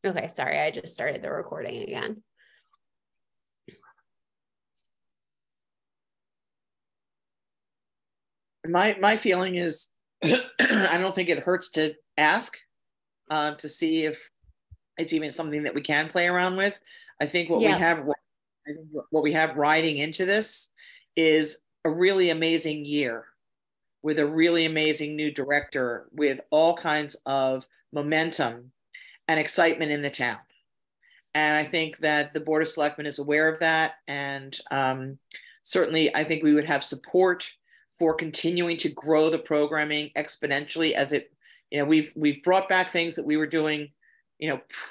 Okay, sorry, I just started the recording again. My feeling is I don't think it hurts to ask to see if it's even something that we can play around with. I think what we have riding into this is a really amazing year with a really amazing new director with all kinds of momentum and excitement in the town. And I think that the Board of Selectmen is aware of that. And certainly, I think we would have support for continuing to grow the programming exponentially as it, we've brought back things that we were doing,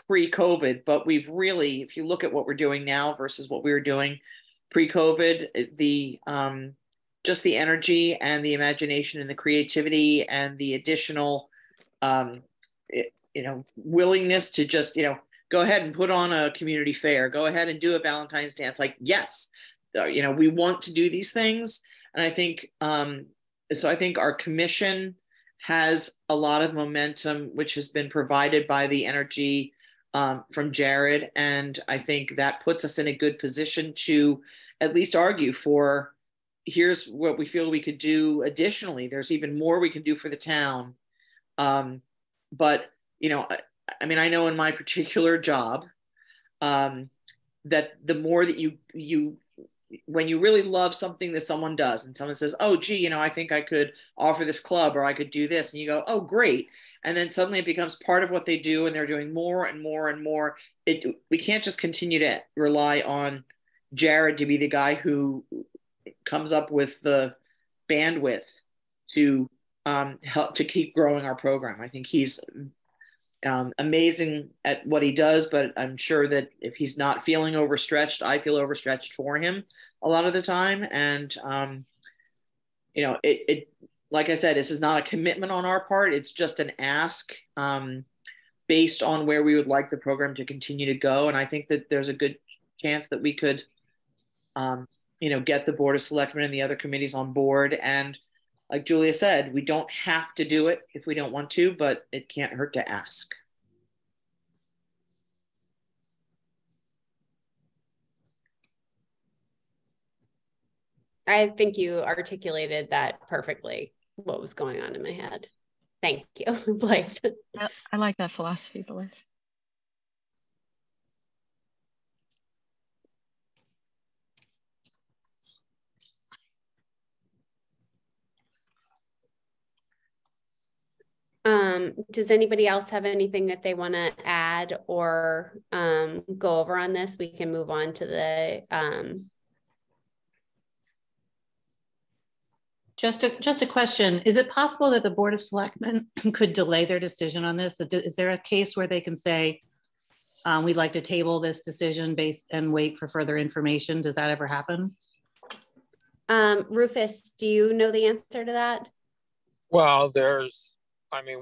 pre-COVID, but we've really, if you look at what we're doing now versus what we were doing pre-COVID, just the energy and the imagination and the creativity and the additional, willingness to just, go ahead and put on a community fair, go ahead and do a Valentine's dance. Like, yes, we want to do these things. And I think, so I think our commission has a lot of momentum, which has been provided by the energy from Jared. And I think that puts us in a good position to at least argue for, here's what we feel we could do additionally. There's even more we can do for the town. But, I mean, I know in my particular job that the more that you when you really love something that someone does and someone says, oh, gee, I think I could offer this club or I could do this. And you go, oh, great. And then suddenly it becomes part of what they do and they're doing more and more and more. We can't just continue to rely on Jared to be the guy who comes up with the bandwidth to help to keep growing our program. I think he's amazing at what he does, but I'm sure that if he's not feeling overstretched, I feel overstretched for him a lot of the time. And it like I said, this is not a commitment on our part. It's just an ask based on where we would like the program to continue to go. And I think that there's a good chance that we could, get the Board of Selectmen and the other committees on board. And like Julia said, we don't have to do it if we don't want to, but it can't hurt to ask. I think you articulated that perfectly, what was going on in my head. Thank you, Blythe. I like that philosophy, Blythe. Does anybody else have anything that they want to add or go over on this? We can move on to the Just a question. Is it possible that the Board of Selectmen could delay their decision on this? Is there a case where they can say, we'd like to table this decision based and wait for further information? Does that ever happen? Rufus, do you know the answer to that? Well,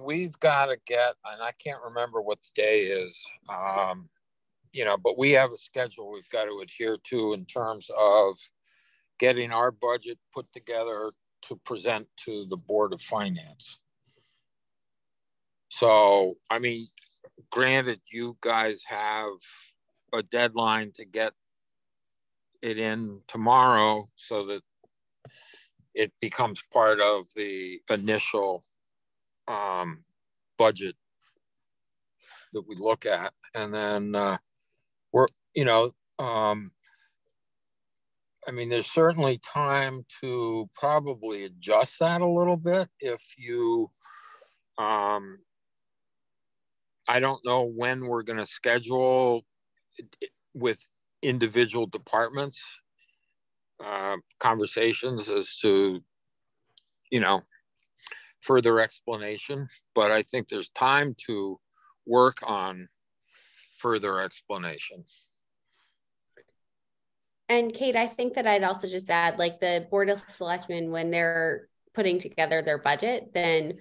we've got to get, and I can't remember what the day is, but we have a schedule we've got to adhere to in terms of getting our budget put together to present to the Board of Finance. So, granted, you guys have a deadline to get it in tomorrow so that it becomes part of the initial budget that we look at. And then there's certainly time to probably adjust that a little bit if you, I don't know when we're going to schedule with individual departments conversations as to, further explanation, but I think there's time to work on further explanation. And Kate, I think that I'd also just add, like, the Board of Selectmen, when they're putting together their budget, then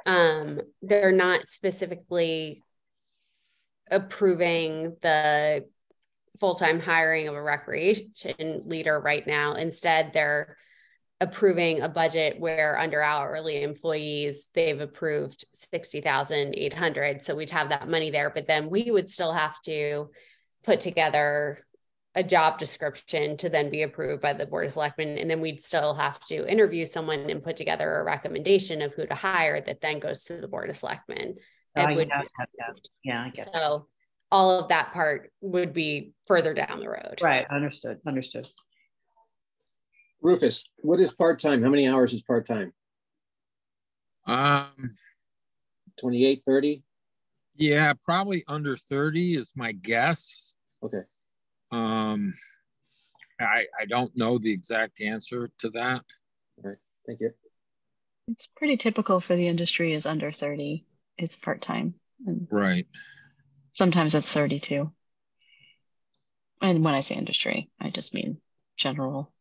they're not specifically approving the full-time hiring of a recreation leader right now. Instead, they're approving a budget where under hourly employees, they've approved 60,800. So we'd have that money there, but then we would still have to put together a job description to then be approved by the Board of Selectmen. And then we'd still have to interview someone and put together a recommendation of who to hire that then goes to the Board of Selectmen. Yeah, I get so all of that part would be further down the road. Right, understood. Rufus, what is part-time? How many hours is part-time? 28, 30? Yeah, probably under 30 is my guess. Okay. I don't know the exact answer to that. All right, thank you. It's pretty typical for the industry is under 30. It's part-time. And right. Sometimes it's 32. And when I say industry, I just mean general.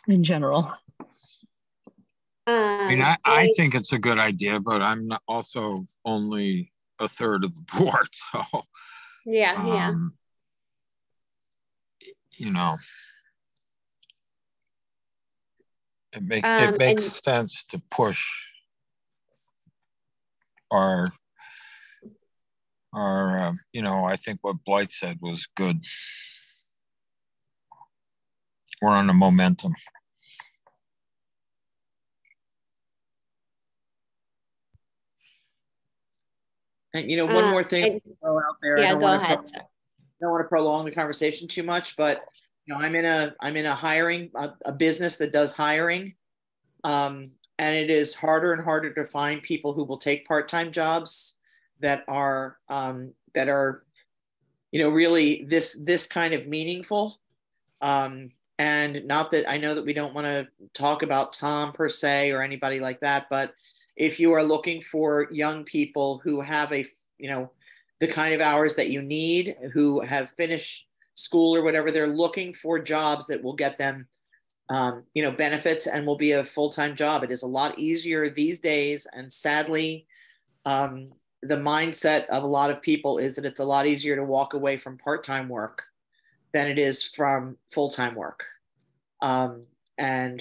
In general. I think it's a good idea, but I'm not also only a third of the board. So yeah. You know, it makes sense to push our I think what Blythe said was good. We're on a momentum. And one more thing to throw out there. Yeah, go ahead. I don't want to prolong the conversation too much, but I'm in a hiring a business that does hiring, and it is harder and harder to find people who will take part-time jobs that are really this kind of meaningful. And not that I know that we don't want to talk about Tom per se or anybody like that, but if you are looking for young people who have the kind of hours that you need, who have finished school or whatever, they're looking for jobs that will get them, benefits and will be a full-time job. It is a lot easier these days. And sadly, the mindset of a lot of people is that it's a lot easier to walk away from part-time work than it is from full-time work. And,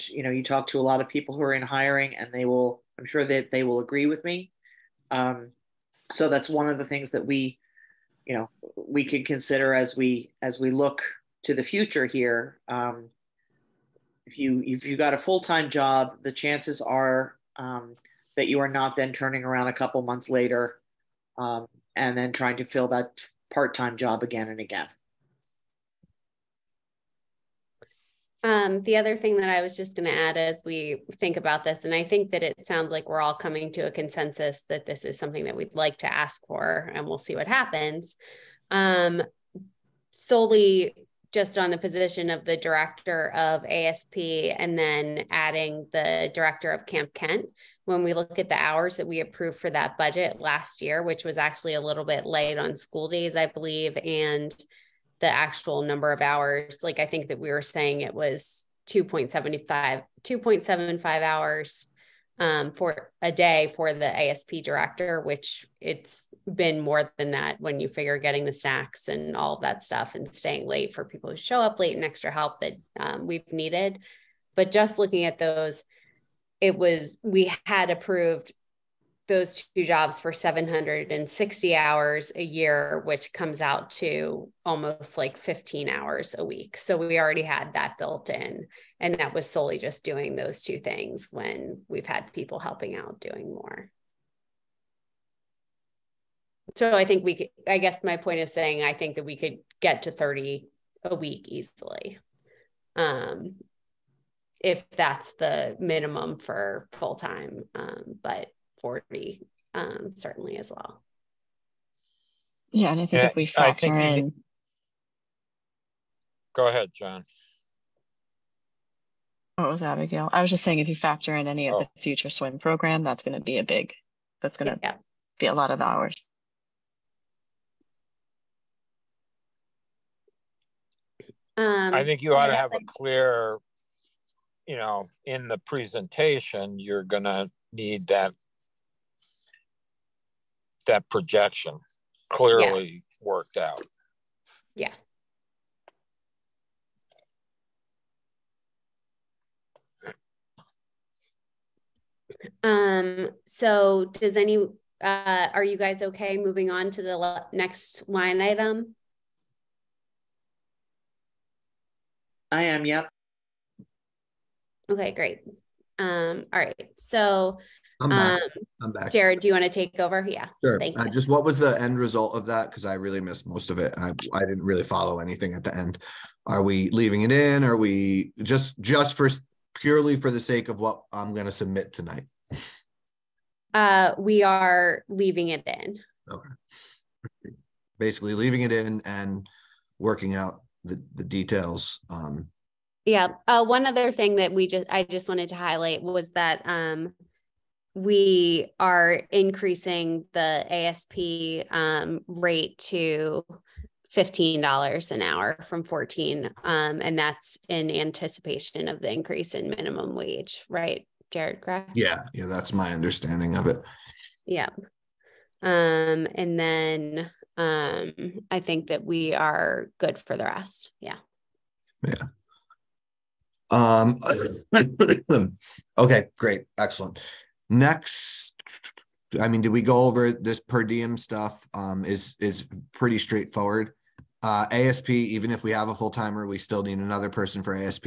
you talk to a lot of people who are in hiring and I'm sure that they will agree with me. So that's one of the things that we can consider as we look to the future here. If you got a full-time job, the chances are that you are not then turning around a couple months later and then trying to fill that part-time job again and again. The other thing that I was just going to add as we think about this, and I think that it sounds like we're all coming to a consensus that this is something that we'd like to ask for, and we'll see what happens. Solely just on the position of the director of ASP and then adding the director of Camp Kent. When we look at the hours that we approved for that budget last year, which was actually a little bit light on school days, I believe, and the actual number of hours, like I think that we were saying it was 2.75 hours for a day for the ASP director, which it's been more than that when you figure getting the snacks and all of that stuff and staying late for people who show up late and extra help that we've needed. But just looking at those, we had approved those two jobs for 760 hours a year, which comes out to almost like 15 hours a week. So we already had that built in, and that was solely just doing those two things when we've had people helping out doing more. So I think I guess my point is saying, I think that we could get to 30 a week easily. If that's the minimum for full-time, but 40 certainly as well. Yeah, and I think if we factor in. Go ahead, John. What was Abigail? I was just saying, if you factor in any of the future swim program, that's going to be be a lot of hours. I think you ought to have a clear, in the presentation, you're going to need that projection clearly worked out. Yes. So does are you guys okay moving on to the next line item? I am, yep. Okay, great. All right. So I'm back. I'm back. Jared, do you want to take over? Yeah. Sure. Thank you. Just what was the end result of that? Because I really missed most of it. I didn't really follow anything at the end. Are we leaving it in? Are we just for purely for the sake of what I'm going to submit tonight? We are leaving it in. Okay. Basically leaving it in and working out the details. Yeah. One other thing that I just wanted to highlight was that we are increasing the ASP rate to $15 an hour from $14. And that's in anticipation of the increase in minimum wage, right, Jared, correct? Yeah, that's my understanding of it. Yeah. And then I think that we are good for the rest. Yeah. Yeah. Okay, great. Excellent. Next, I mean, did we go over this per diem stuff? Is pretty straightforward. ASP, even if we have a full-timer, we still need another person for ASP.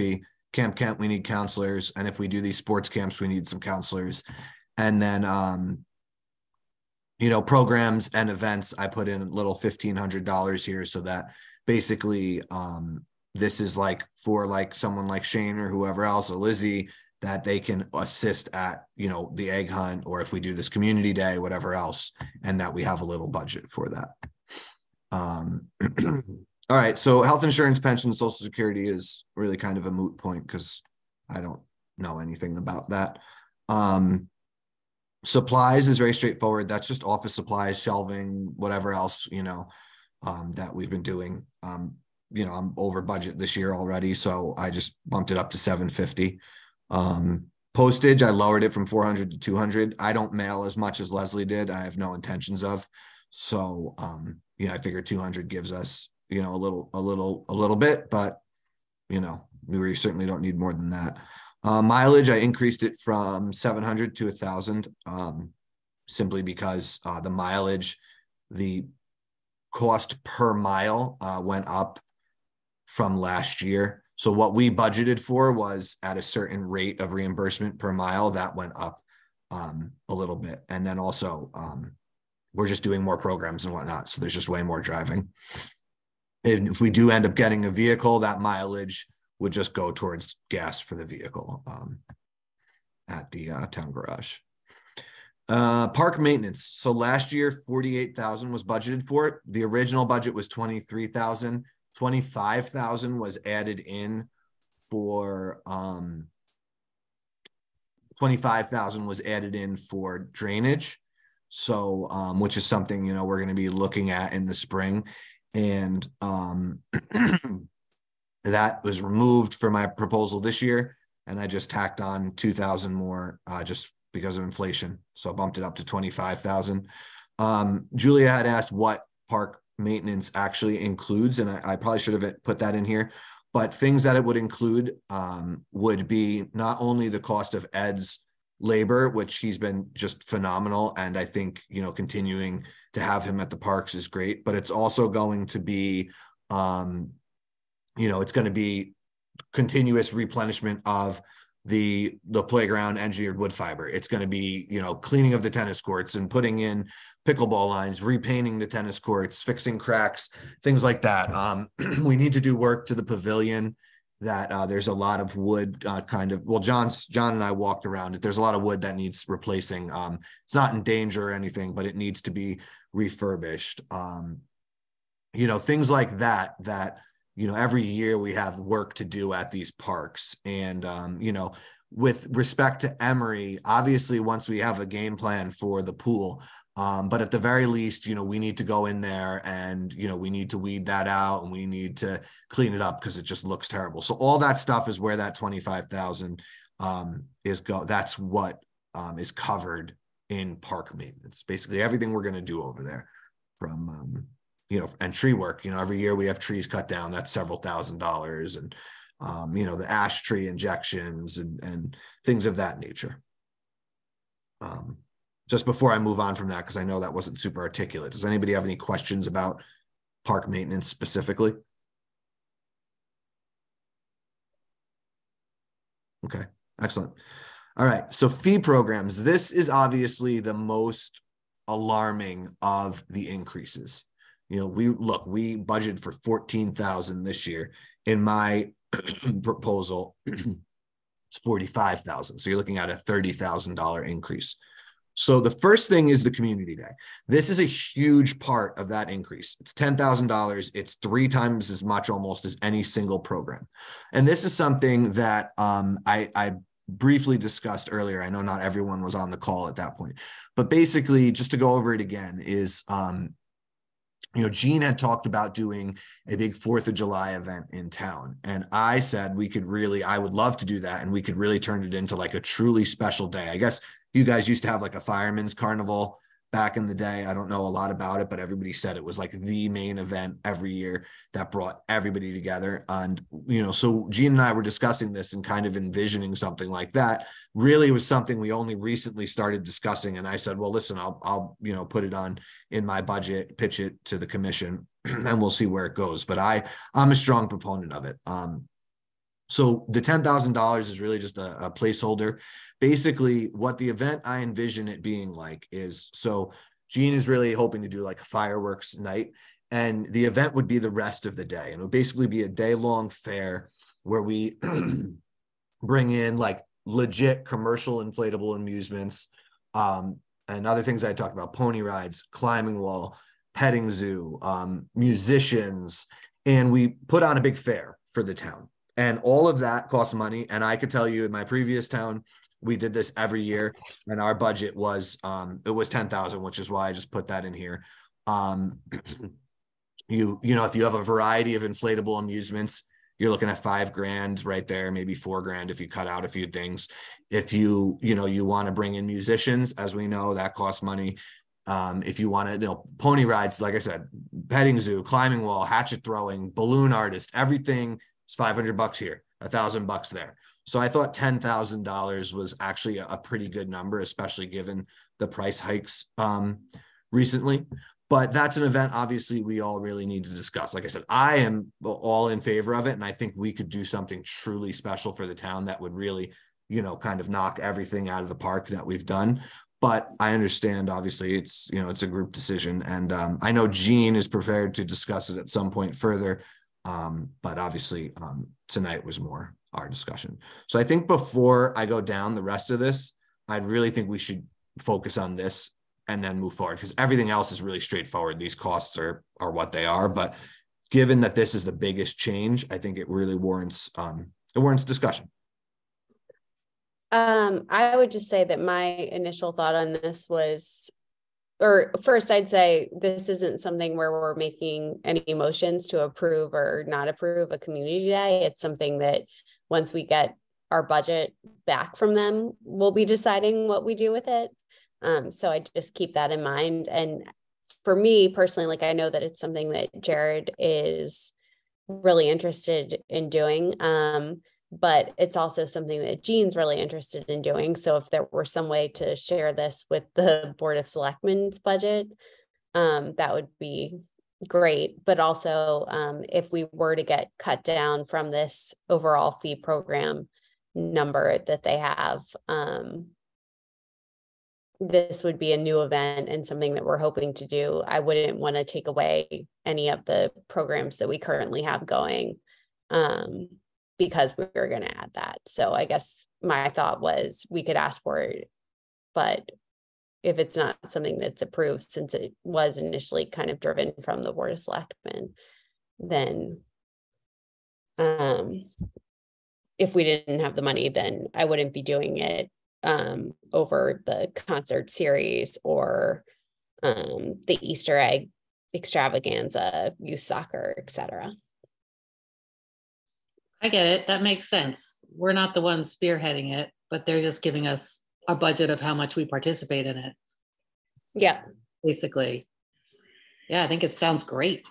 Camp Kent, we need counselors. And if we do these sports camps, we need some counselors. And then, programs and events, I put in a little $1,500 here so that basically this is like for like someone like Shane or whoever else, or Lizzie, that they can assist at, the egg hunt, or if we do this community day, whatever else, and that we have a little budget for that. All right. So health insurance, pension, Social Security is really kind of a moot point because I don't know anything about that. Supplies is very straightforward. That's just office supplies, shelving, whatever else, that we've been doing. I'm over budget this year already, so I just bumped it up to $750. Postage, I lowered it from $400 to $200. I don't mail as much as Leslie did. I have no intentions of. So, I figured $200 gives us, a little bit, but, we certainly don't need more than that. Mileage, I increased it from 700 to 1,000, simply because the mileage, the cost per mile went up from last year. So what we budgeted for was at a certain rate of reimbursement per mile that went up a little bit. And then also we're just doing more programs and whatnot. So there's just way more driving. And if we do end up getting a vehicle, that mileage would just go towards gas for the vehicle at the town garage. Park maintenance. So last year, 48,000 was budgeted for it. The original budget was 23,000. 25,000 was added in for 25,000 was added in for drainage. So which is something we're going to be looking at in the spring, and that was removed for my proposal this year, and I just tacked on 2,000 more just because of inflation. So I bumped it up to 25,000. Julia had asked what park maintenance actually includes, and I probably should have put that in here, but things that it would include would be not only the cost of Ed's labor, which he's been just phenomenal, and I think continuing to have him at the parks is great, but it's also going to be it's going to be continuous replenishment of the playground engineered wood fiber. It's going to be cleaning of the tennis courts and putting in pickleball lines, repainting the tennis courts, fixing cracks, things like that. We need to do work to the pavilion that there's a lot of wood John and I walked around it. There's a lot of wood that needs replacing. It's not in danger or anything, but it needs to be refurbished. Things like that every year we have work to do at these parks. And, with respect to Emory, obviously once we have a game plan for the pool, but at the very least, we need to go in there and, we need to weed that out and we need to clean it up because it just looks terrible. So all that stuff is where that 25,000 that's what is covered in park maintenance. Basically everything we're going to do over there from, and tree work, every year we have trees cut down, that's several $1,000s, and, the ash tree injections and things of that nature. Just before I move on from that, because I know that wasn't super articulate, does anybody have any questions about park maintenance specifically? Okay, excellent. All right, so fee programs. This is obviously the most alarming of the increases. You know, we budgeted for 14,000 this year. In my proposal, it's 45,000. So you're looking at a $30,000 increase. So the first thing is the community day. This is a huge part of that increase. It's $10,000. It's 3 times as much almost as any single program. And this is something that I briefly discussed earlier. I know not everyone was on the call at that point, but basically just to go over it again is, Gene had talked about doing a big 4th of July event in town. And I said, I would love to do that. And we could really turn it into like a truly special day. I guess you guys used to have like a fireman's carnival back in the day. I don't know a lot about it, but everybody said it was like the main event every year that brought everybody together. And, so Gene and I were discussing this and kind of envisioning something like that. Really, it was something we only recently started discussing. And I said, well, listen, I'll put it on in my budget, pitch it to the commission, and we'll see where it goes. But I'm a strong proponent of it. So the $10,000 is really just a placeholder. Basically, what the event I envision it being like is, so Gene is really hoping to do like a fireworks night, and the event would be the rest of the day. And it would basically be a day-long fair where we bring in like legit commercial inflatable amusements, and other things I talked about, pony rides, climbing wall, petting zoo, musicians, and we put on a big fair for the town. And all of that costs money. And I could tell you in my previous town, we did this every year, and our budget was, it was 10,000, which is why I just put that in here. If you have a variety of inflatable amusements, you're looking at $5,000 right there, maybe $4,000 if you cut out a few things. If you want to bring in musicians, as we know, that costs money. If you want to, pony rides, like I said, petting zoo, climbing wall, hatchet throwing, balloon artist, everything is $500 here, $1,000 there. So I thought $10,000 was actually a pretty good number, especially given the price hikes recently. But that's an event, obviously, we all really need to discuss. Like I said, I am all in favor of it. And I think we could do something truly special for the town that would really, kind of knock everything out of the park that we've done. But I understand, obviously, it's a group decision. And I know Gene is prepared to discuss it at some point further. But obviously, tonight was more our discussion. So I think before I go down the rest of this, I really think we should focus on this and then move forward, because everything else is really straightforward. These costs are what they are. But given that this is the biggest change, I think it really warrants discussion. I would just say that my initial thought on this was, or first I'd say this isn't something where we're making any motions to approve or not approve a community day. It's something that once we get our budget back from them, we'll be deciding what we do with it. So I just keep that in mind. And for me personally, like I know that it's something that Jared is really interested in doing. But it's also something that Gene's really interested in doing. So if there were some way to share this with the Board of Selectmen's budget, that would be great. But also, if we were to get cut down from this overall fee program number that they have, this would be a new event and something that we're hoping to do. I wouldn't want to take away any of the programs that we currently have going, because we were going to add that. So I guess my thought was we could ask for it, but if it's not something that's approved, since it was initially kind of driven from the Board of Selectmen, then if we didn't have the money, then I wouldn't be doing it over the concert series or the Easter egg extravaganza, youth soccer, etc. I get it. That makes sense. We're not the ones spearheading it, but they're just giving us a budget of how much we participate in it. Yeah. Basically. Yeah, I think it sounds great.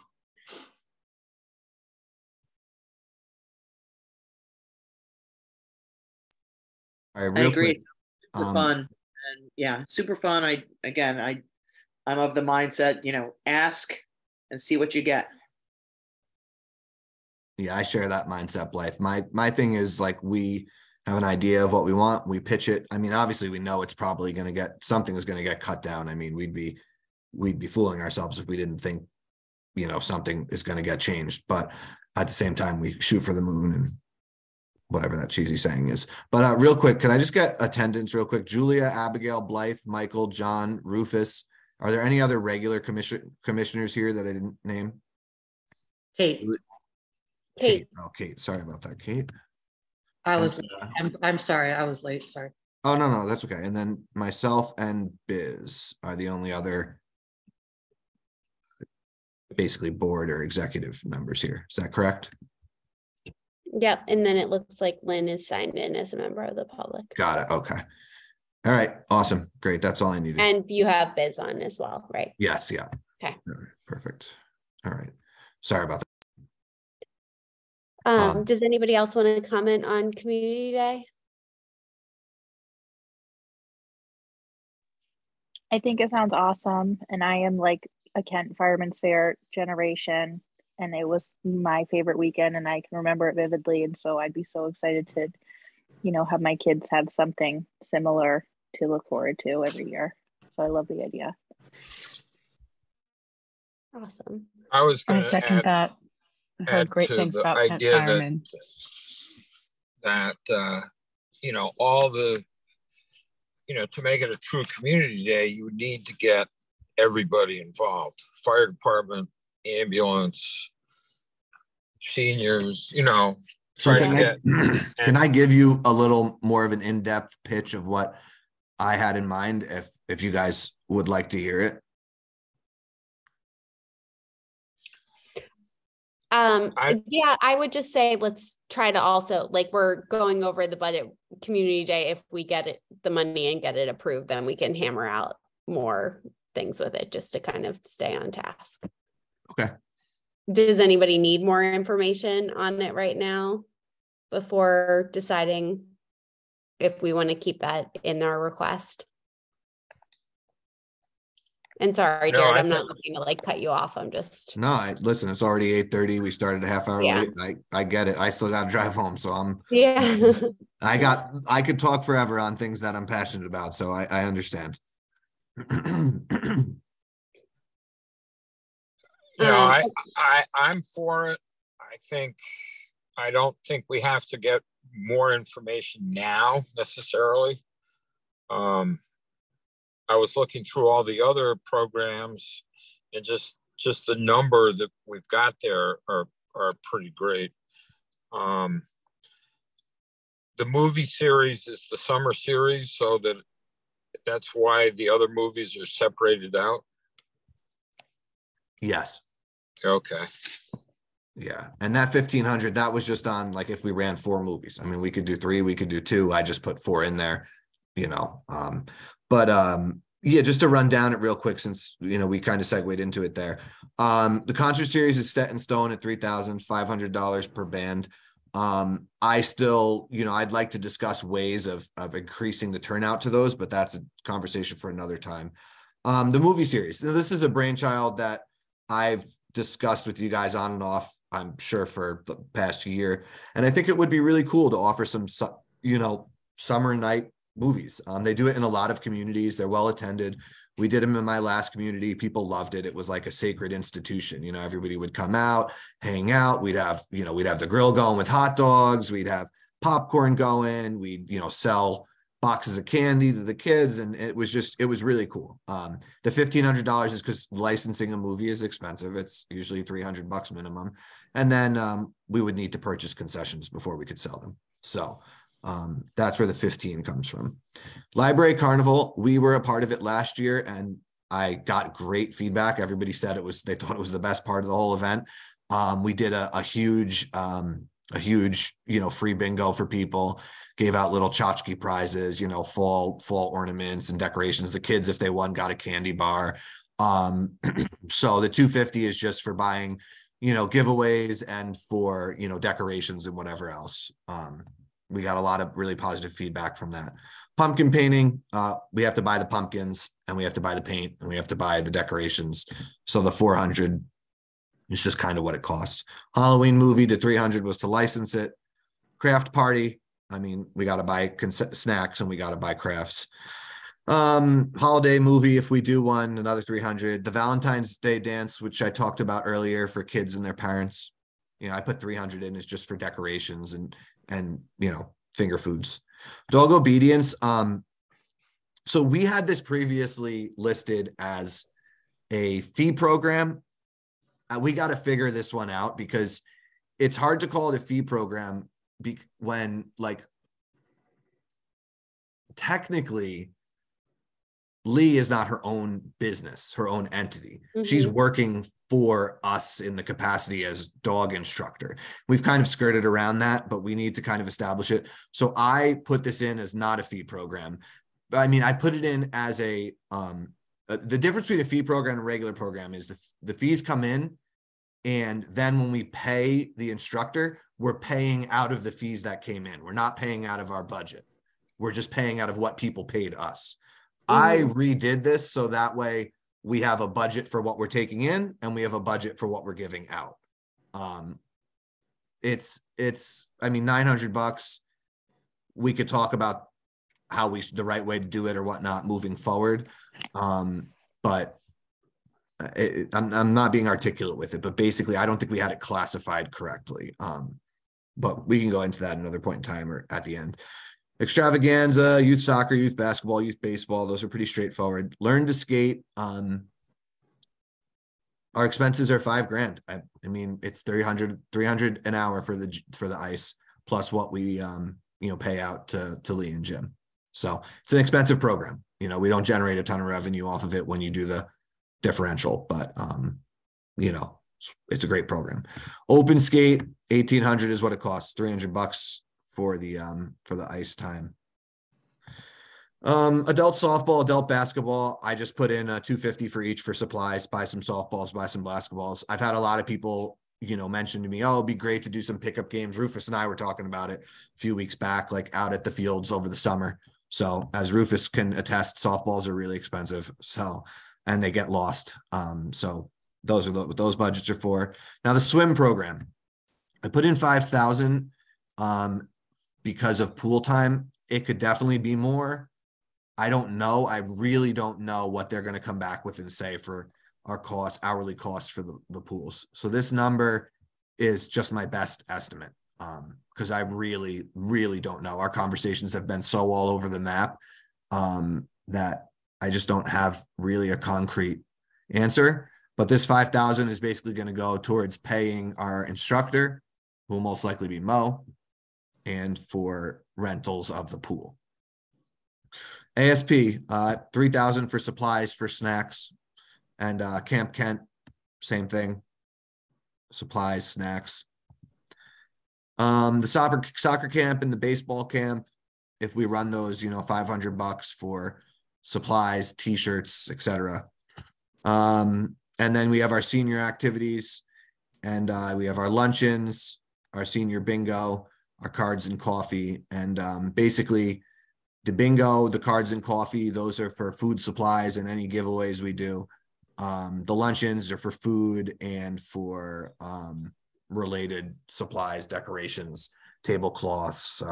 I agree. Quick, fun. And yeah, super fun. I'm of the mindset, ask and see what you get. Yeah, I share that mindset, Blythe. My thing is like, we have an idea of what we want, we pitch it. I mean, obviously we know it's probably going to get, something is going to get cut down. I mean, we'd be fooling ourselves if we didn't think, something is going to get changed. But at the same time, we shoot for the moon and whatever that cheesy saying is. But real quick, can I just get attendance real quick? Julia, Abigail, Blythe, Michael, John, Rufus. Are there any other regular commissioners here that I didn't name? Kate. Kate. Oh, Kate. Sorry about that, Kate. I'm sorry, I was late. Sorry. Oh, no, that's okay. And then myself and Biz are the only other basically board or executive members here. Is that correct? Yep. And then it looks like Lynn is signed in as a member of the public. Got it. Okay. All right. Awesome. Great. That's all I needed. And you have Biz on as well, right? Yes. Yeah. Okay. All right, perfect. All right. Sorry about that. Does anybody else want to comment on Community Day? I think it sounds awesome. And I am like a Kent Fireman's Fair generation. And it was my favorite weekend and I can remember it vividly. And so I'd be so excited to, have my kids have something similar to look forward to every year. So I love the idea. Awesome. I second that. I heard great things about Kent Firemen. That all the, to make it a true community day, you would need to get everybody involved. Fire department, ambulance, seniors, So can I give you a little more of an in-depth pitch of what I had in mind if you guys would like to hear it? I would just say let's try to also, like, we're going over the budget Community Day. If we get the money and get it approved, then we can hammer out more things with it just to kind of stay on task. Okay. Does anybody need more information on it right now before deciding if we want to keep that in our request? And sorry, Jared, I'm not looking to cut you off. I'm just. No, listen, it's already 8:30. We started a half hour late. I get it. I still got to drive home. So I could talk forever on things that I'm passionate about. So I understand. I'm for it. I don't think we have to get more information now necessarily. I was looking through all the other programs and just the number that we've got there are pretty great. The movie series is the summer series, so that's why the other movies are separated out. Yes. Okay. Yeah. And that 1,500, that was just on if we ran 4 movies. I mean, we could do 3, we could do 2. I just put 4 in there, yeah, just to run down it real quick, since, we kind of segued into it there. The concert series is set in stone at $3,500 per band. I still, I'd like to discuss ways of increasing the turnout to those, but that's a conversation for another time. The movie series. Now, this is a brainchild that I've discussed with you guys on and off, I'm sure, for the past year. And I think it would be really cool to offer some, summer night movies. They do it in a lot of communities. They're well attended. We did them in my last community. People loved it. It was like a sacred institution. Everybody would come out, hang out. We'd have the grill going with hot dogs. We'd have popcorn going. We'd, sell boxes of candy to the kids. And it was really cool. The $1,500 is because licensing a movie is expensive. It's usually $300 minimum. And then we would need to purchase concessions before we could sell them. So that's where the 15 comes from. Library Carnival, we were a part of it last year and I got great feedback. Everybody said they thought it was the best part of the whole event. We did a huge, free bingo for people, gave out little tchotchke prizes, fall ornaments and decorations. The kids, if they won, got a candy bar. So the $250 is just for buying, giveaways and for, decorations and whatever else. We got a lot of really positive feedback from that. Pumpkin painting, we have to buy the pumpkins and we have to buy the paint and we have to buy the decorations. So the 400 is just kind of what it costs. Halloween movie, the 300 was to license it. Craft party, I mean, we got to buy snacks and we got to buy crafts. Holiday movie, if we do one, another 300. The Valentine's Day dance, which I talked about earlier for kids and their parents, you know, I put 300 in is just for decorations and you know, finger foods. Dog obedience. So we had this previously listed as a fee program. We got to figure this one out because it's hard to call it a fee program when, like, technically Lee is not her own business, her own entity. Mm-hmm. She's working for us in the capacity as dog instructor. We've kind of skirted around that, but we need to kind of establish it. So I put this in as not a fee program. I mean, I put it in as the difference between a fee program and a regular program is the fees come in, and then when we pay the instructor, we're paying out of the fees that came in. We're not paying out of our budget. We're just paying out of what people paid us. I redid this so that way we have a budget for what we're taking in and we have a budget for what we're giving out. It's I mean, $900. We could talk about how the right way to do it or whatnot moving forward. But I'm not being articulate with it, but basically I don't think we had it classified correctly. But we can go into that at another point in time or at the end. Extravaganza, youth soccer, youth basketball, youth baseball. Those are pretty straightforward. Learn to skate. Our expenses are $5,000. I mean, it's 300 an hour for the ice plus what we, pay out to Lee and Jim. So it's an expensive program. You know, we don't generate a ton of revenue off of it when you do the differential, but it's a great program. Open skate, $1,800 is what it costs. $300 for the ice time. Adult softball, adult basketball, I just put in $250 for each for supplies, buy some softballs, buy some basketballs. I've had a lot of people, mention to me, oh, it'd be great to do some pickup games. Rufus and I were talking about it a few weeks back, like out at the fields over the summer. So as Rufus can attest, softballs are really expensive. So, and they get lost. So those are what those budgets are for. Now the swim program, I put in $5,000 because of pool time. It could definitely be more. I don't know. I really don't know what they're going to come back with and say for our hourly costs for the pools. So this number is just my best estimate because I really, really don't know. Our conversations have been so all over the map that I just don't have really a concrete answer. But this $5,000 is basically going to go towards paying our instructor, who will most likely be Mo, and for rentals of the pool. ASP, $3,000 for supplies, for snacks, and Camp Kent, same thing, supplies, snacks. The soccer camp and the baseball camp, if we run those, $500 for supplies, t-shirts, etc. And then we have our senior activities, and we have our luncheons, our senior bingo, our cards and coffee, and basically the bingo, the cards and coffee, those are for food supplies and any giveaways we do. The luncheons are for food and for related supplies, decorations, tablecloths,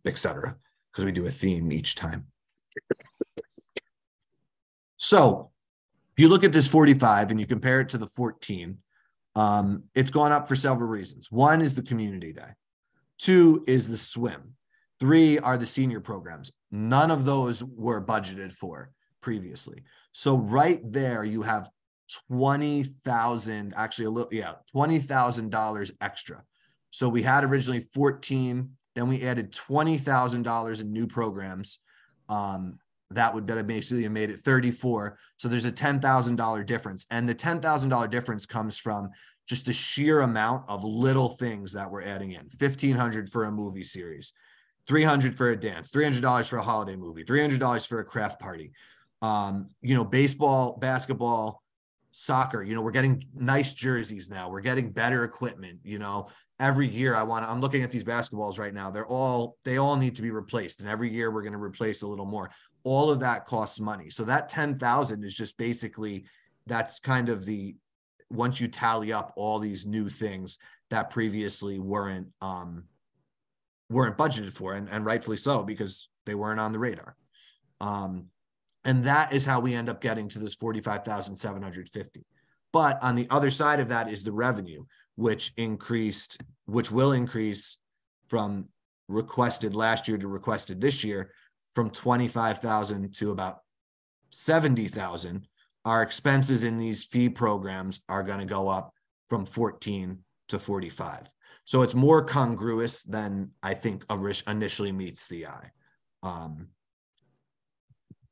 etc., because we do a theme each time. So if you look at this 45 and you compare it to the 14, it's gone up for several reasons. One is the community day. 2 is the swim. 3 are the senior programs. None of those were budgeted for previously. So right there, you have $20,000, actually $20,000 extra. So we had originally 14, then we added $20,000 in new programs. That would have basically made it 34. So there's a $10,000 difference. And the $10,000 difference comes from just the sheer amount of little things that we're adding in. $1,500 for a movie series, $300 for a dance, $300 for a holiday movie, $300 for a craft party. Baseball, basketball, soccer, we're getting nice jerseys now. We're getting better equipment, every year I'm looking at these basketballs right now. They all need to be replaced. And every year we're going to replace a little more. All of that costs money. So that 10,000 is just basically, that's kind of once you tally up all these new things that previously weren't budgeted for, and rightfully so, because they weren't on the radar. And that is how we end up getting to this 45,750. But on the other side of that is the revenue, which will increase from requested last year to requested this year from 25,000 to about 70,000. Our expenses in these fee programs are going to go up from 14 to 45. So it's more congruous than I think initially meets the eye.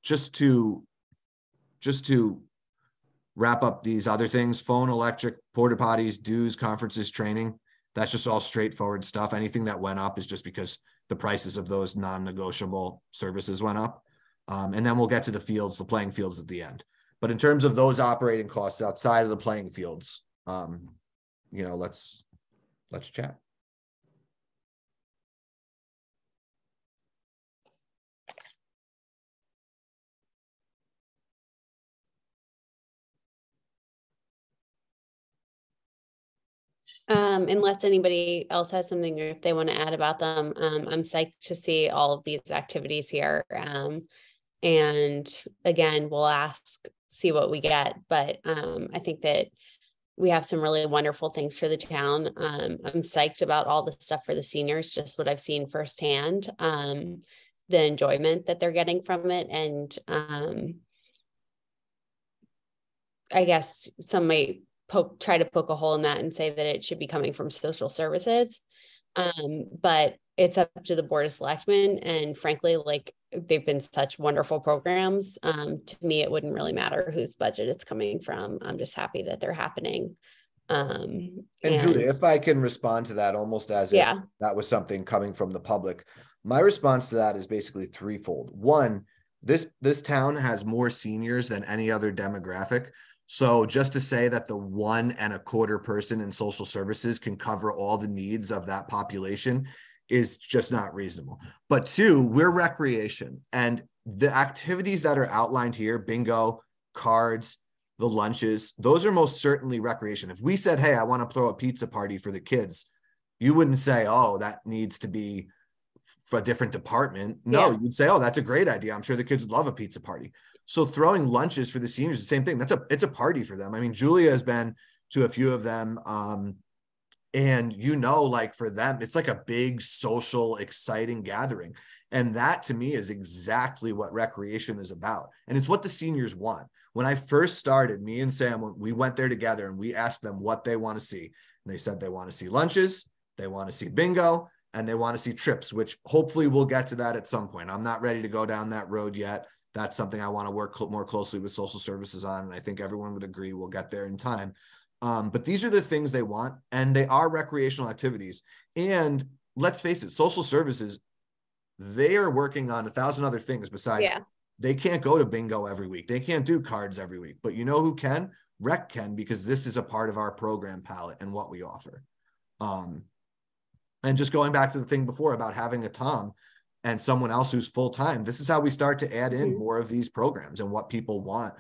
Just to wrap up these other things: phone, electric, porta potties, dues, conferences, training. That's just all straightforward stuff. Anything that went up is just because the prices of those non-negotiable services went up. And then we'll get to the playing fields at the end. But in terms of those operating costs outside of the playing fields, let's chat. Unless anybody else has something if they want to add about them. I'm psyched to see all of these activities here. And again, we'll see what we get. But I think that we have some really wonderful things for the town. I'm psyched about all the stuff for the seniors, just what I've seen firsthand, the enjoyment that they're getting from it. And I guess some might try to poke a hole in that and say that it should be coming from social services. But it's up to the Board of Selectmen. And frankly, like, they've been such wonderful programs. To me, it wouldn't really matter whose budget it's coming from. I'm just happy that they're happening. And Julia, if I can respond to that almost as if that was something coming from the public, my response to that is basically threefold. One, this town has more seniors than any other demographic. So just to say that the 1.25 person in social services can cover all the needs of that population is just not reasonable. But two, we're recreation, and the activities that are outlined here, bingo, cards, the lunches, those are most certainly recreation. If we said, hey, I want to throw a pizza party for the kids, you wouldn't say, oh, that needs to be for a different department. No, you'd say, oh, that's a great idea. I'm sure the kids would love a pizza party. So throwing lunches for the seniors, the same thing. It's a party for them. I mean, Julia has been to a few of them. And like for them, it's like a big social, exciting gathering. And that to me is exactly what recreation is about. And it's what the seniors want. When I first started, me and Sam, we went there together and we asked them what they want to see. And they said they want to see lunches, they want to see bingo, and they want to see trips, which hopefully we'll get to that at some point. I'm not ready to go down that road yet. That's something I want to work more closely with social services on. And I think everyone would agree we'll get there in time. But these are the things they want, and they are recreational activities. And let's face it, social services, they are working on 1,000 other things besides. They can't go to bingo every week. They can't do cards every week. But you know who can? Rec can, because this is a part of our program palette and what we offer. And just going back to the thing before about having a Tom and someone else who's full-time, this is how we start to add in more of these programs and what people want.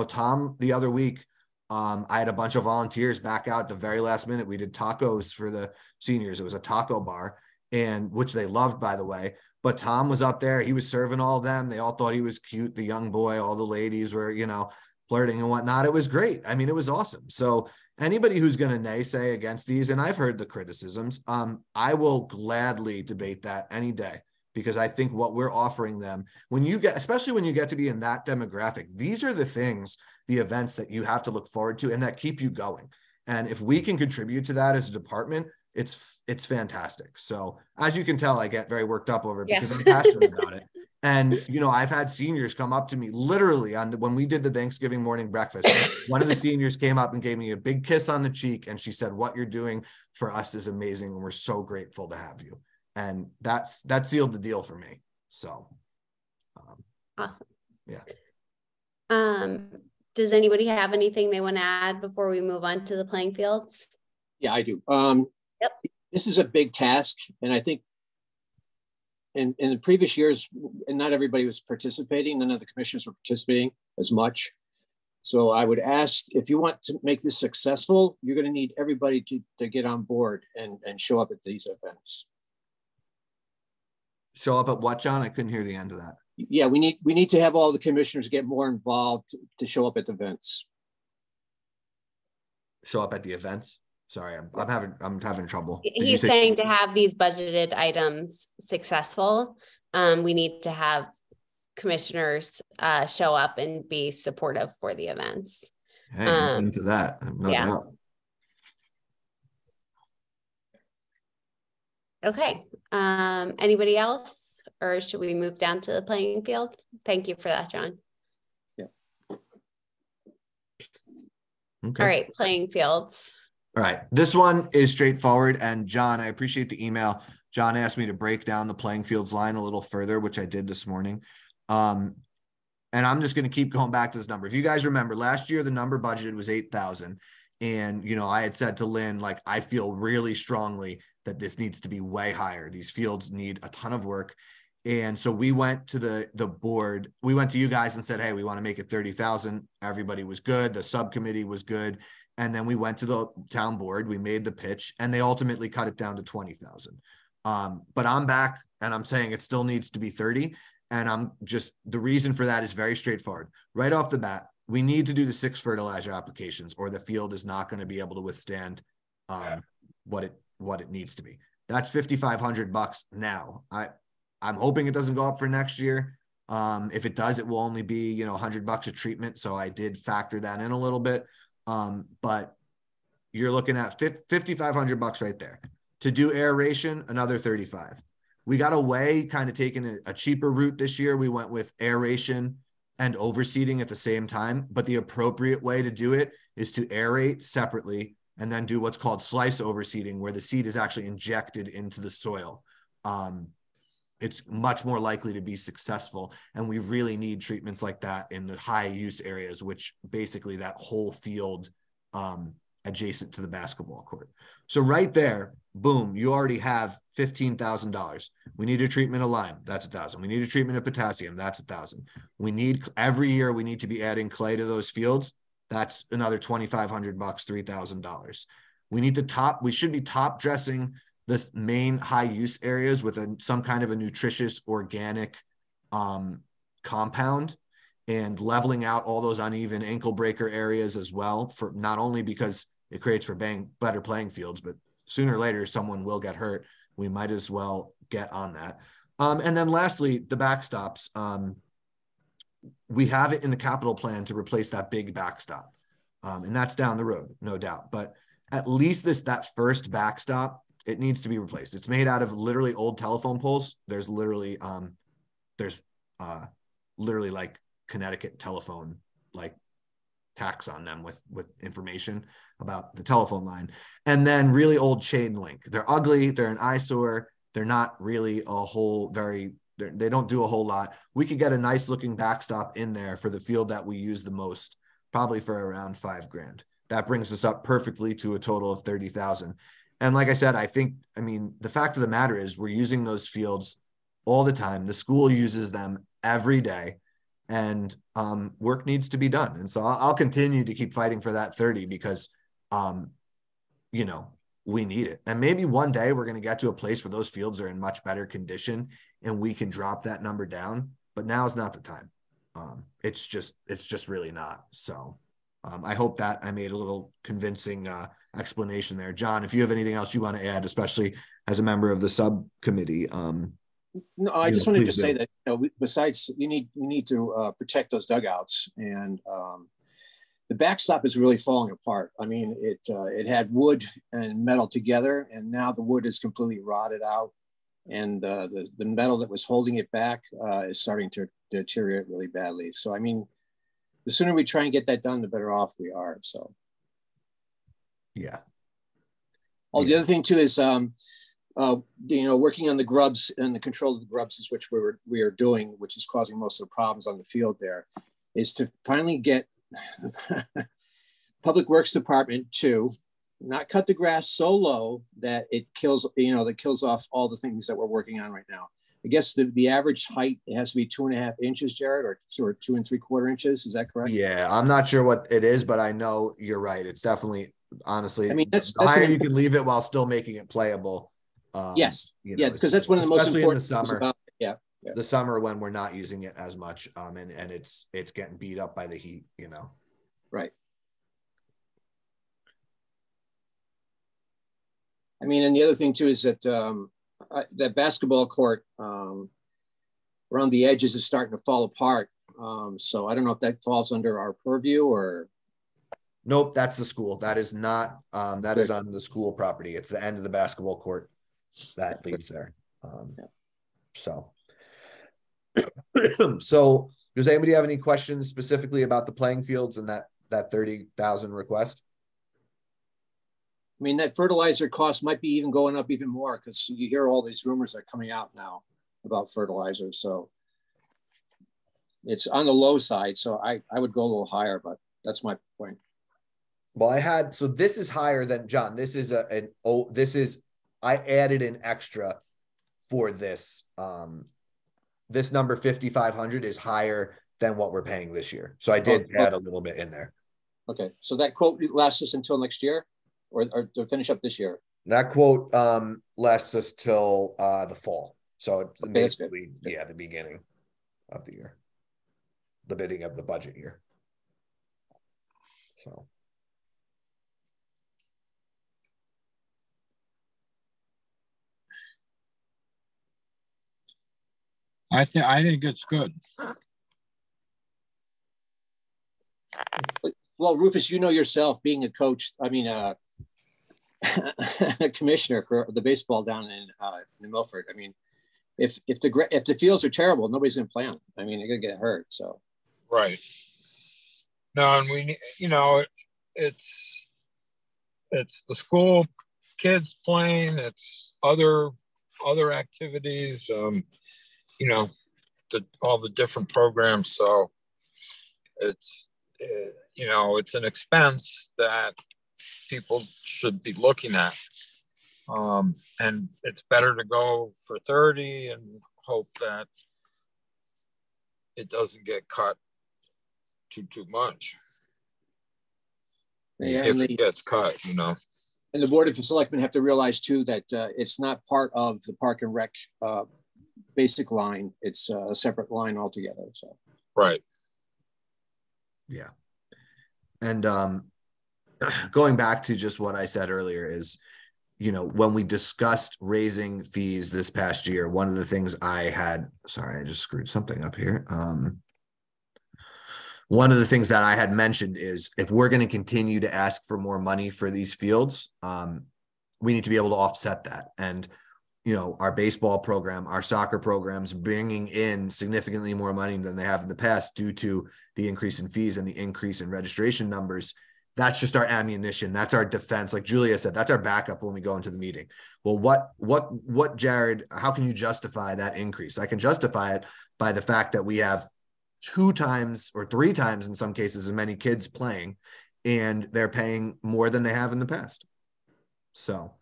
Tom, the other week, I had a bunch of volunteers back out at the very last minute. We did tacos for the seniors. It was a taco bar, and which they loved, by the way. But Tom was up there. He was serving all of them. They all thought he was cute, the young boy. All the ladies were, flirting and whatnot. It was great. I mean, it was awesome. So anybody who's going to naysay against these, and I've heard the criticisms, I will gladly debate that any day. Because I think what we're offering them, especially when you get to be in that demographic, these are the things, the events that you have to look forward to and that keep you going. And if we can contribute to that as a department, it's fantastic. So as you can tell, I get very worked up over it because I'm passionate about it. And, I've had seniors come up to me literally when we did the Thanksgiving morning breakfast. One of the seniors came up and gave me a big kiss on the cheek. And she said, what you're doing for us is amazing. And we're so grateful to have you. And that sealed the deal for me. So. Awesome. Yeah. Does anybody have anything they want to add before we move on to the playing fields? Yeah, I do. Yep. This is a big task, and I think in the previous years, and not everybody was participating, none of the commissioners were participating as much. So I would ask, if you want to make this successful, you're going to need everybody to get on board and show up at these events. Show up at what, John? I couldn't hear the end of that. Yeah, we need to have all the commissioners get more involved to show up at the events. Show up at the events? Sorry, I'm having trouble. He's saying to have these budgeted items successful, we need to have commissioners show up and be supportive for the events. Hey, into that, no doubt. Okay. Anybody else, or should we move down to the playing field? Thank you for that, John. Yeah. Okay. All right, playing fields. All right, this one is straightforward. And John, I appreciate the email. John asked me to break down the playing fields line a little further, which I did this morning. And I'm just going to keep going back to this number. If you guys remember, last year, the number budgeted was 8,000. And, you know, I had said to Lynn, like, I feel really strongly that this needs to be way higher. These fields need a ton of work. And so we went to the board. We went to you guys and said, hey, we want to make it 30,000. Everybody was good. The subcommittee was good. And then we went to the town board, we made the pitch, and they ultimately cut it down to 20,000. But I'm back and I'm saying it still needs to be 30. And the reason for that is very straightforward. Right off the bat, we need to do the 6 fertilizer applications, or the field is not going to be able to withstand what it needs to be. That's $5,500 now. I'm hoping it doesn't go up for next year. If it does, it will only be, you know, $100 a treatment. So I did factor that in a little bit. But you're looking at $5,500 right there. To do aeration, another 35. We got away kind of taking a cheaper route this year. We went with aeration and overseeding at the same time, but the appropriate way to do it is to aerate separately and then do what's called slice overseeding, where the seed is actually injected into the soil. It's much more likely to be successful. And we really need treatments like that in the high use areas, which basically that whole field adjacent to the basketball court. So right there, boom, you already have $15,000. We need a treatment of lime. That's $1,000. We need a treatment of potassium. That's $1,000. We need, every year we need to be adding clay to those fields. That's another $2,500, $3,000. We should be top dressing the main high use areas with some kind of a nutritious organic compound, and leveling out all those uneven ankle breaker areas as well, for not only because it creates for better playing fields, but sooner or later someone will get hurt. We might as well get on that. And then lastly, the backstops. We have it in the capital plan to replace that big backstop. And that's down the road, no doubt. But at least that first backstop, it needs to be replaced. It's made out of literally old telephone poles. There's literally like Connecticut telephone, like tax on them with information about the telephone line. And then really old chain link. They're ugly. They're an eyesore. They're not really they don't do a whole lot. We could get a nice looking backstop in there for the field that we use the most, probably for around $5,000. That brings us up perfectly to a total of 30,000. And like I said, the fact of the matter is we're using those fields all the time. The school uses them every day, and work needs to be done. And so I'll continue to keep fighting for that 30 because, we need it. And maybe one day we're going to get to a place where those fields are in much better condition and we can drop that number down, but now is not the time. It's just really not. So I hope that I made a little convincing explanation there. John, if you have anything else you want to add, especially as a member of the subcommittee. No, I just wanted to say that, besides you need to protect those dugouts, and the backstop is really falling apart. I mean, it had wood and metal together, and now the wood is completely rotted out, and the metal that was holding it back is starting to deteriorate really badly. So, I mean, the sooner we try and get that done, the better off we are. So, yeah. The other thing too is, working on the grubs and the control of the grubs is which we are doing, which is causing most of the problems on the field there, is to finally get Public Works Department to not cut the grass so low that it kills, that kills off all the things that we're working on right now. I guess the average height has to be 2.5 inches, Jared, or sort of 2 3/4 inches. Is that correct? Yeah, I'm not sure what it is, but I know you're right. It's definitely, honestly, I mean, that's higher you can leave it while still making it playable. Yes. Yeah, because that's one of the most important things about it. Yeah. The summer when we're not using it as much, and it's getting beat up by the heat, Right. I mean, and the other thing too is that that basketball court around the edges is starting to fall apart. So I don't know if that falls under our purview or. Nope, that's the school. That is not. That is on the school property. It's the end of the basketball court that leads there. So. So does anybody have any questions specifically about the playing fields and that 30,000 request? I mean, that fertilizer cost might be even going up even more because you hear all these rumors that are coming out now about fertilizer. So it's on the low side. So I would go a little higher, but that's my point. Well, so this is higher than John. This is I added an extra for this. This number 5,500 is higher than what we're paying this year. So I did add a little bit in there. Okay. So that quote lasts us until next year or to finish up this year? That quote lasts us till the fall. So it's basically, the beginning of the year, the beginning of the budget year. So. I think it's good. Well, Rufus, yourself being a coach, I mean, a commissioner for the baseball down in Milford. I mean, if the fields are terrible, nobody's going to play them. I mean, they're going to get hurt. So, right. No, and we, it's the school kids playing. It's other activities. All the different programs. So it's an expense that people should be looking at. And it's better to go for 30 and hope that it doesn't get cut too much. Yeah, if it gets cut, And the Board of Selectmen have to realize too that it's not part of the Park and Rec basic line. It's a separate line altogether. So right. Yeah. And going back to just what I said earlier is, when we discussed raising fees this past year, one of the things I just screwed something up here. One of the things that I had mentioned is if we're going to continue to ask for more money for these fields, we need to be able to offset that. And, our baseball program, our soccer programs bringing in significantly more money than they have in the past due to the increase in fees and the increase in registration numbers. That's just our ammunition. That's our defense. Like Julia said, that's our backup when we go into the meeting. Well, what, Jared, how can you justify that increase? I can justify it by the fact that we have 2 times or 3 times in some cases as many kids playing, and they're paying more than they have in the past. So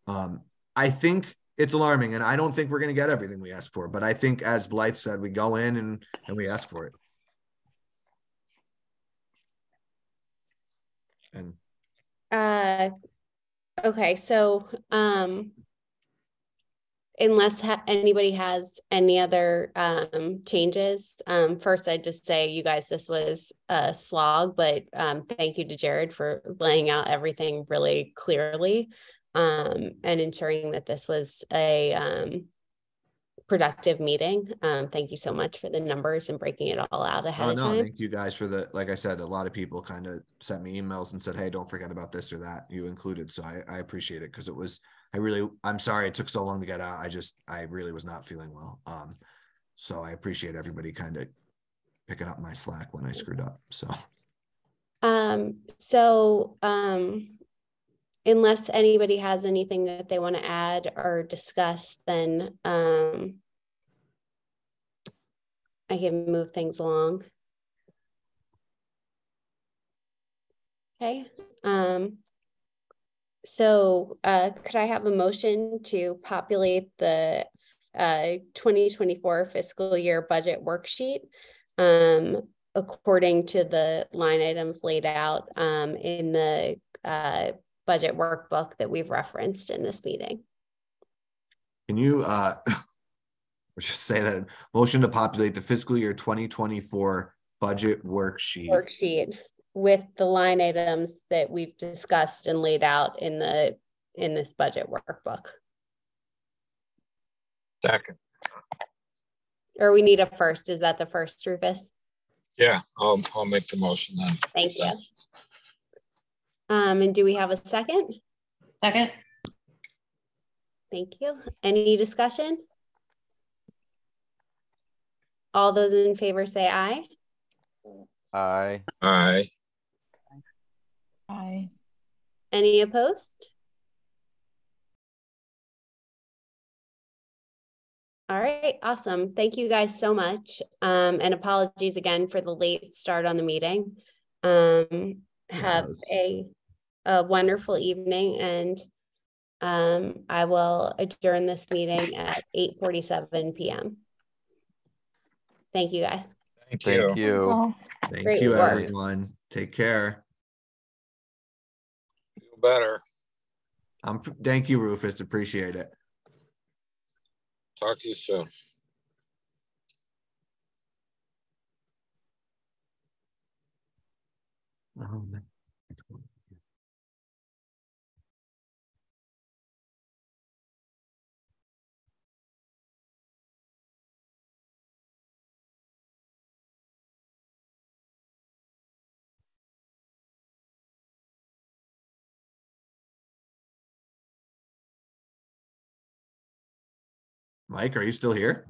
I think it's alarming, and I don't think we're going to get everything we ask for, but I think, as Blythe said, we go in and we ask for it. And okay, so unless anybody has any other changes, first I'd just say, you guys, this was a slog, but thank you to Jared for laying out everything really clearly and ensuring that this was a productive meeting. Thank you so much for the numbers and breaking it all out ahead of time. Thank you guys for like I said, a lot of people kind of sent me emails and said, hey, don't forget about this or that, you included. So I appreciate it, because I'm sorry it took so long to get out. I really was not feeling well. So I appreciate everybody kind of picking up my slack when I screwed up. Unless anybody has anything that they want to add or discuss, then I can move things along. Okay. So could I have a motion to populate the 2024 fiscal year budget worksheet according to the line items laid out in the budget workbook that we've referenced in this meeting? Can you just say that motion to populate the fiscal year 2024 budget worksheet with the line items that we've discussed and laid out in this budget workbook? Second. Or we need a first. Is that the first, Rufus? Yeah, I'll make the motion then. Thank you. And do we have a second? Second. Thank you. Any discussion? All those in favor say aye. Aye. Aye. Aye. Any opposed? All right, awesome. Thank you guys so much. And apologies again for the late start on the meeting. Have a wonderful evening, and I will adjourn this meeting at 8:47 p.m. Thank you, guys. Thank you. Thank you. Thank you, everyone. Take care. Feel better. Thank you, Rufus. Appreciate it. Talk to you soon. Mike, are you still here?